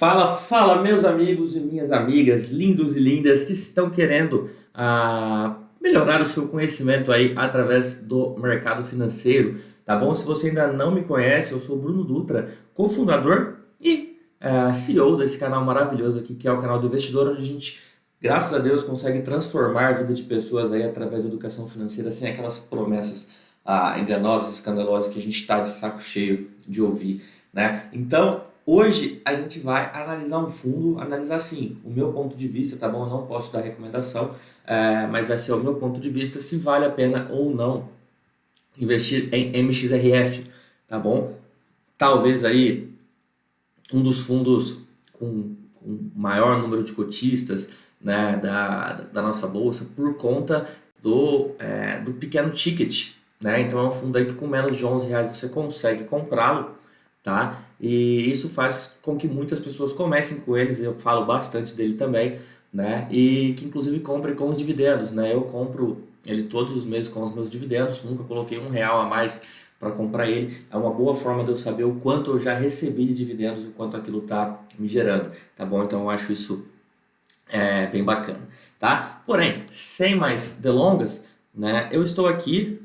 Fala, meus amigos e minhas amigas, lindos e lindas que estão querendo melhorar o seu conhecimento aí através do mercado financeiro, tá bom? Se você ainda não me conhece, eu sou o Bruno Dutra, cofundador e CEO desse canal maravilhoso aqui, que é o canal do Investidor, onde a gente, graças a Deus, consegue transformar a vida de pessoas aí através da educação financeira, sem aquelas promessas enganosas, escandalosas que a gente está de saco cheio de ouvir, né? Então, hoje a gente vai analisar um fundo, analisar assim, o meu ponto de vista, tá bom? Eu não posso dar recomendação, mas vai ser o meu ponto de vista se vale a pena ou não investir em MXRF, tá bom? Talvez aí um dos fundos com maior número de cotistas, né, da nossa bolsa por conta do pequeno ticket, né? Então é um fundo aí que com menos de R$ 11 você consegue comprá-lo, tá? E isso faz com que muitas pessoas comecem com eles, eu falo bastante dele também, né? E que inclusive comprem com os dividendos, né? Eu compro ele todos os meses com os meus dividendos, nunca coloquei R$ 1 a mais para comprar ele. É uma boa forma de eu saber o quanto eu já recebi de dividendos e o quanto aquilo está me gerando, tá bom? Então eu acho isso bem bacana, tá? Porém, sem mais delongas, né, eu estou aqui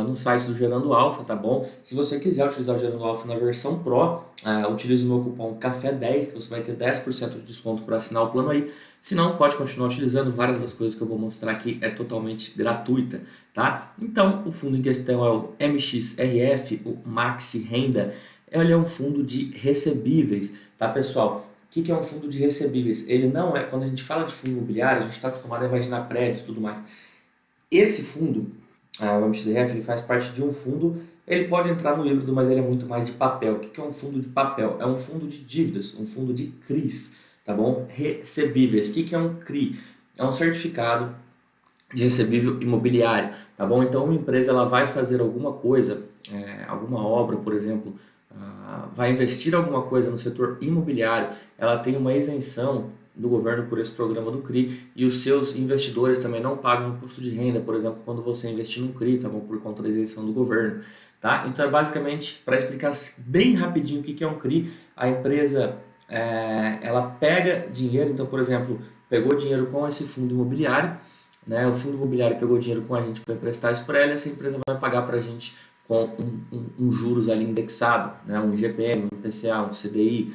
no site do Gerando Alfa, tá bom? Se você quiser utilizar o Gerando Alfa na versão Pro, utilize o meu cupom CAFÉ10, que você vai ter 10% de desconto para assinar o plano aí. Se não, pode continuar utilizando, várias das coisas que eu vou mostrar aqui é totalmente gratuita, tá? Então, o fundo em questão é o MXRF, o Maxi Renda. Ele é um fundo de recebíveis, tá, pessoal? O que é um fundo de recebíveis? Ele não é, quando a gente fala de fundo imobiliário, a gente está acostumado a imaginar prédios e tudo mais. Esse fundo, o MXRF, ele faz parte de um fundo, ele pode entrar no híbrido, mas ele é muito mais de papel. O que é um fundo de papel? É um fundo de dívidas, um fundo de CRIs, tá bom? Recebíveis. O que é um CRI? É um certificado de recebível imobiliário, tá bom? Então, uma empresa ela vai fazer alguma coisa, alguma obra, por exemplo, vai investir alguma coisa no setor imobiliário, ela tem uma isenção do governo por esse programa do CRI e os seus investidores também não pagam imposto de renda, por exemplo, quando você investir no CRI, tá bom? Por conta da isenção do governo, tá? Então, é basicamente, para explicar bem rapidinho o que é um CRI, a empresa, ela pega dinheiro, então, por exemplo, pegou dinheiro com esse fundo imobiliário, né? O fundo imobiliário pegou dinheiro com a gente para emprestar isso para ela e essa empresa vai pagar para a gente com um juros ali indexado, né? Um IGPM, um IPCA, um CDI,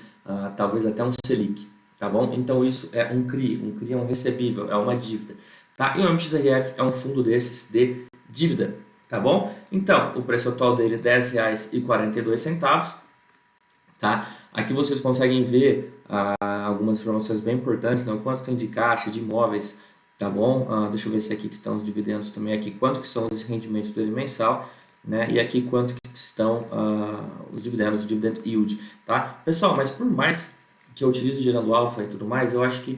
talvez até um Selic, tá bom? Então isso é um CRI. Um CRI é um recebível, é uma dívida, tá? E o MXRF é um fundo desses de dívida, tá bom? Então, o preço atual dele é R$ 10,42, tá? Aqui vocês conseguem ver algumas informações bem importantes, né? O quanto tem de caixa, de imóveis, tá bom? Deixa eu ver se aqui que estão os dividendos também, aqui quanto que são os rendimentos dele mensal, né? E aqui quanto que estão os dividendos, o dividend yield, tá? Pessoal, mas por mais que eu utilize o Gerando Alfa e tudo mais, eu acho que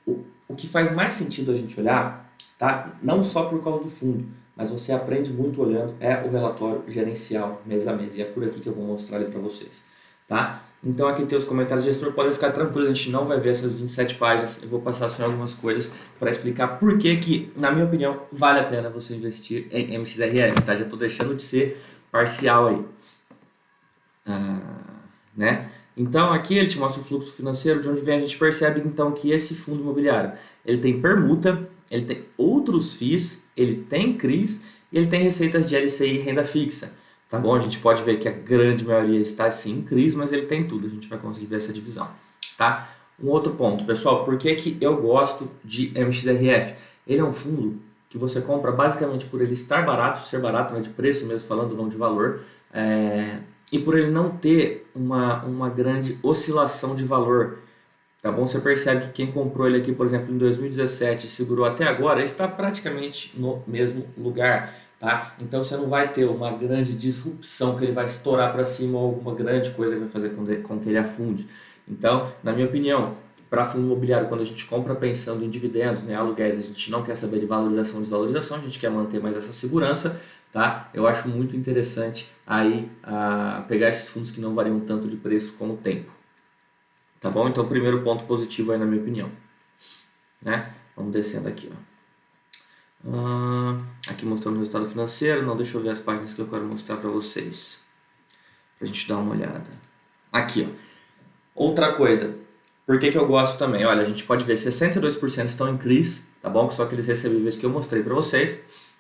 o que faz mais sentido a gente olhar, tá? Não só por causa do fundo, mas você aprende muito olhando, é o relatório gerencial mês a mês, e é por aqui que eu vou mostrar ele para vocês, tá? Então aqui tem os comentários, gestor, podem ficar tranquilo, a gente não vai ver essas 27 páginas, eu vou passar só algumas coisas para explicar por que, na minha opinião, vale a pena você investir em MXRF, tá? Já estou deixando de ser parcial aí, né? Então aqui ele te mostra o fluxo financeiro, de onde vem a gente percebe então que esse fundo imobiliário, ele tem permuta, ele tem outros FIIs, ele tem CRIs e ele tem receitas de LCI e renda fixa. Tá bom? A gente pode ver que a grande maioria está sim em CRIs, mas ele tem tudo, a gente vai conseguir ver essa divisão, tá? Um outro ponto, pessoal, por que eu gosto de MXRF? Ele é um fundo que você compra basicamente por ele estar barato, ser barato, né, de preço mesmo falando, não de valor, e por ele não ter uma grande oscilação de valor, tá bom? Você percebe que quem comprou ele aqui, por exemplo, em 2017 e segurou até agora, está praticamente no mesmo lugar, tá? Então você não vai ter uma grande disrupção que ele vai estourar para cima ou alguma grande coisa que vai fazer com que ele afunde. Então, na minha opinião, para fundo imobiliário, quando a gente compra pensando em dividendos, né, aluguéis, a gente não quer saber de valorização e desvalorização, a gente quer manter mais essa segurança, tá? Eu acho muito interessante aí pegar esses fundos que não variam tanto de preço com o tempo. Tá bom? Então, primeiro ponto positivo aí na minha opinião, né? Vamos descendo aqui, ó. Aqui mostrando o resultado financeiro. Não, deixa eu ver as páginas que eu quero mostrar para vocês, pra gente dar uma olhada. Aqui, ó. Outra coisa, Por que que eu gosto também? Olha, a gente pode ver 62% estão em CRIs, tá bom? Que são aqueles recebíveis que eu mostrei para vocês.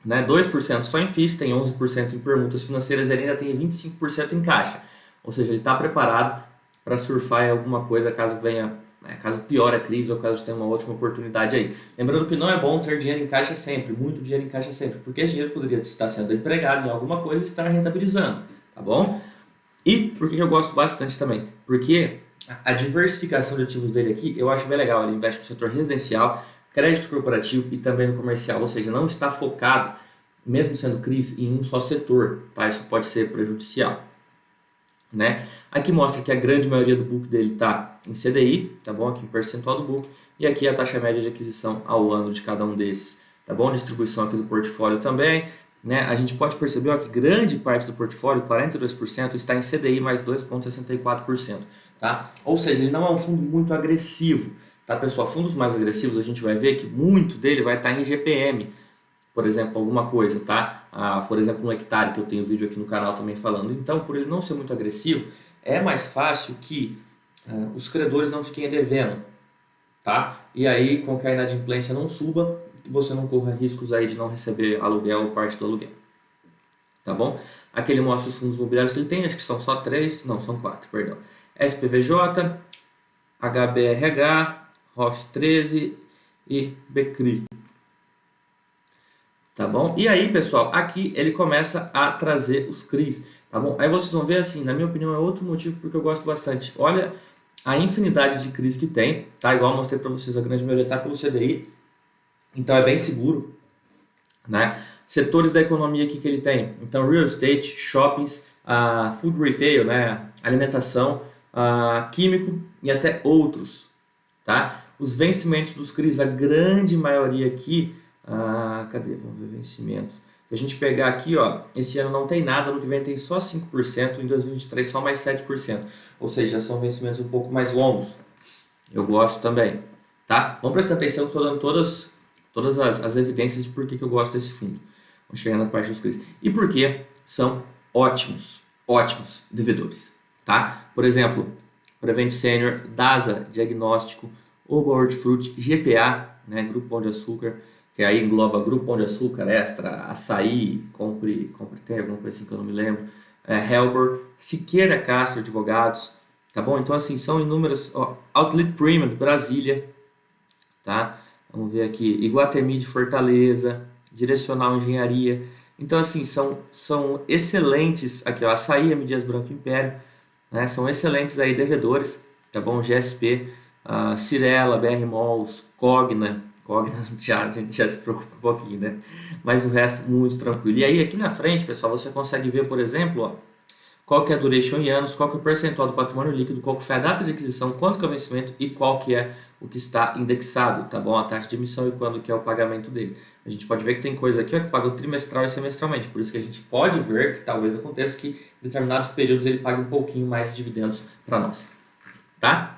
Né? 2% só em FIIs, tem 11% em permutas financeiras e ele ainda tem 25% em caixa. Ou seja, ele está preparado para surfar em alguma coisa caso venha, caso piore a crise ou caso tenha uma ótima oportunidade aí. Lembrando que não é bom ter dinheiro em caixa sempre, muito dinheiro em caixa sempre, porque esse dinheiro poderia estar sendo empregado em alguma coisa e estar rentabilizando, tá bom? E por que eu gosto bastante também? Porque a diversificação de ativos dele aqui eu acho bem legal. Ele investe no setor residencial, crédito corporativo e também no comercial, ou seja, não está focado, mesmo sendo CRIs, em um só setor, tá? Isso pode ser prejudicial. Né? Aqui mostra que a grande maioria do book dele está em CDI, tá bom? Aqui em percentual do book, e aqui a taxa média de aquisição ao ano de cada um desses, tá bom? Distribuição aqui do portfólio também, né? A gente pode perceber ó, que grande parte do portfólio, 42%, está em CDI mais 2,64%, tá? Ou seja, ele não é um fundo muito agressivo, tá, pessoal? Fundos mais agressivos a gente vai ver que muito dele vai estar em GPM, por exemplo, alguma coisa, tá? Por exemplo, um hectare, que eu tenho vídeo aqui no canal também falando. Então, por ele não ser muito agressivo, é mais fácil que os credores não fiquem devendo, tá? E aí, com que a inadimplência não suba, você não corra riscos aí de não receber aluguel ou parte do aluguel, tá bom? Aqui ele mostra os fundos imobiliários que ele tem, acho que são só 3, não, são 4, perdão. SPVJ, HBRH, ROF 13 e BCRI. Tá bom? E aí, pessoal, aqui ele começa a trazer os CRIs, tá bom? Aí vocês vão ver assim, na minha opinião é outro motivo porque eu gosto bastante. Olha a infinidade de CRIs que tem, tá? Igual eu mostrei para vocês, a grande maioria está pelo CDI, então é bem seguro, né? Setores da economia aqui que ele tem, então real estate, shoppings, food retail, né? Alimentação, químico e até outros, tá? Os vencimentos dos CRIs, a grande maioria aqui, cadê? Vamos ver vencimento. Se a gente pegar aqui, ó, esse ano não tem nada, no que vem tem só 5%, em 2023 só mais 7%. Ou seja, são vencimentos um pouco mais longos. Eu gosto também, tá? Vamos prestar atenção que estou dando todas as evidências de por que eu gosto desse fundo. Vamos chegar na parte dos CRIs. E por que são ótimos devedores, tá? Por exemplo, Prevent Senior, DASA, Diagnóstico, Oba Hortifruti, GPA, né, Grupo Pão de Açúcar, que aí engloba Grupo Pão de Açúcar, Extra, Açaí, Compre tem alguma coisa assim que eu não me lembro, Helbor, Siqueira Castro Advogados, tá bom? Então, assim, são inúmeras, ó, Outlet Premium de Brasília, tá? Vamos ver aqui, Iguatemi de Fortaleza, Direcional Engenharia, então, assim, são excelentes, aqui, ó, Açaí, M. Dias Branco Império, né? São excelentes aí devedores, tá bom? GSP, Cirela, BR Malls, Cogna a gente já se preocupa um pouquinho, né? Mas o resto muito tranquilo. E aí aqui na frente, pessoal, você consegue ver, por exemplo, ó, qual que é a duration em anos, qual que é o percentual do patrimônio líquido, qual que foi a data de aquisição, quanto que é o vencimento e qual que é o que está indexado, tá bom? A taxa de emissão e quando que é o pagamento dele. A gente pode ver que tem coisa aqui ó, que paga trimestral e semestralmente, por isso que a gente pode ver que talvez aconteça que em determinados períodos ele pague um pouquinho mais de dividendos para nós, tá?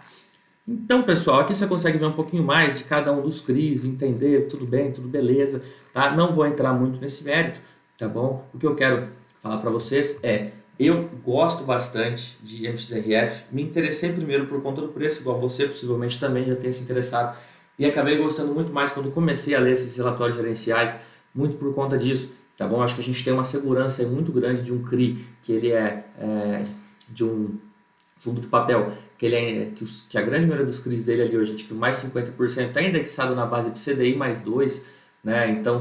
Então, pessoal, aqui você consegue ver um pouquinho mais de cada um dos CRIs, entender tudo bem, tudo beleza, tá? Não vou entrar muito nesse mérito, tá bom? O que eu quero falar para vocês é, eu gosto bastante de MXRF, me interessei primeiro por conta do preço, igual você possivelmente também já tenha se interessado, e acabei gostando muito mais quando comecei a ler esses relatórios gerenciais, muito por conta disso, tá bom? Acho que a gente tem uma segurança muito grande de um CRI, que ele é de um fundo de papel, que a grande maioria dos CRIs dele ali hoje, a gente viu mais 50%, está indexado na base de CDI mais 2, né? Então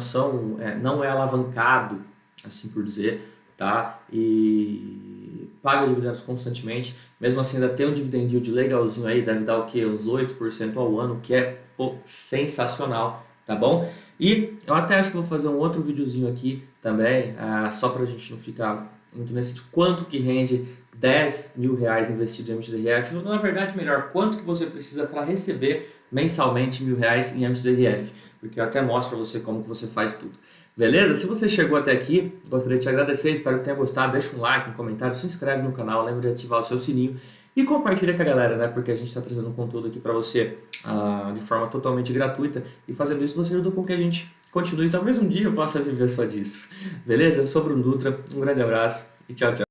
não é alavancado, assim por dizer, tá? E paga dividendos constantemente, mesmo assim ainda tem um dividend yield legalzinho aí, deve dar o quê? Uns 8% ao ano, que é sensacional, tá bom? E eu até acho que vou fazer um outro videozinho aqui também, só para a gente não ficar muito nesse de quanto que rende 10 mil reais investido em MXRF, ou na verdade melhor, quanto que você precisa para receber mensalmente R$ 1.000 em MXRF, porque eu até mostro para você como que você faz tudo. Beleza? Se você chegou até aqui, gostaria de te agradecer, espero que tenha gostado, deixa um like, um comentário, se inscreve no canal, lembre de ativar o seu sininho e compartilha com a galera, né? Porque a gente está trazendo um conteúdo aqui para você de forma totalmente gratuita e fazendo isso você ajuda com que a gente continue, talvez um dia eu possa viver só disso. Beleza? Eu sou o Bruno Dutra, um grande abraço e tchau, tchau.